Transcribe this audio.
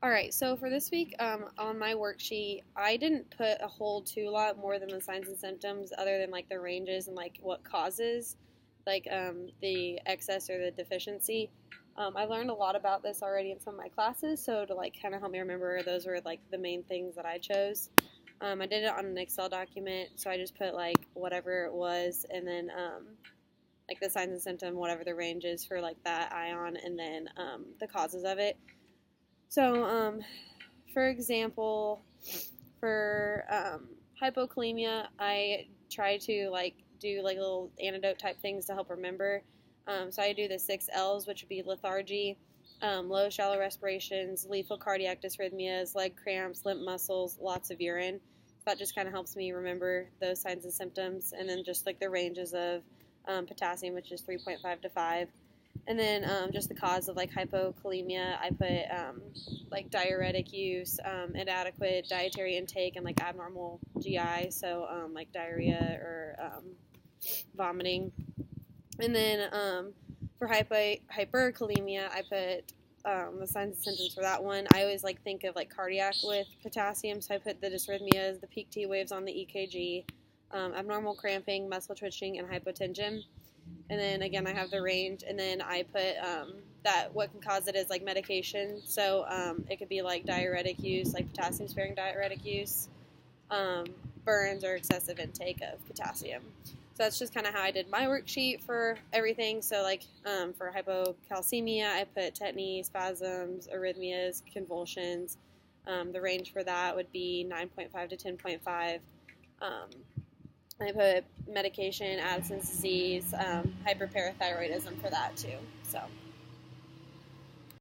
All right, so for this week, on my worksheet, I didn't put a whole too lot more than the signs and symptoms, other than like the ranges and like what causes, like the excess or the deficiency. I learned a lot about this already in some of my classes, so to like kind of help me remember, those were like the main things that I chose. I did it on an Excel document, so I just put like whatever it was, and then like the signs and symptom, whatever the range is for like that ion, and then the causes of it. So, for example, for hypokalemia, I try to like do like little antidote type things to help remember. So I do the 6 L's, which would be lethargy, low shallow respirations, lethal cardiac dysrhythmias, leg cramps, limp muscles, lots of urine. That just kind of helps me remember those signs and symptoms, and then just like the ranges of potassium, which is 3.5 to 5. And then just the cause of like hypokalemia, I put like diuretic use, inadequate dietary intake, and like abnormal GI, so like diarrhea or vomiting. And then for hyperkalemia, I put the signs and symptoms for that one. I always like think of like cardiac with potassium, so I put the dysrhythmias, the peak T waves on the EKG, abnormal cramping, muscle twitching, and hypotension. And then again, I have the range, and then I put that what can cause it is like medication. So it could be like diuretic use, like potassium sparing diuretic use, burns, or excessive intake of potassium. So that's just kind of how I did my worksheet for everything. So like for hypocalcemia, I put tetany, spasms, arrhythmias, convulsions. The range for that would be 9.5 to 10.5. I put medication, Addison's disease, hyperparathyroidism for that too. So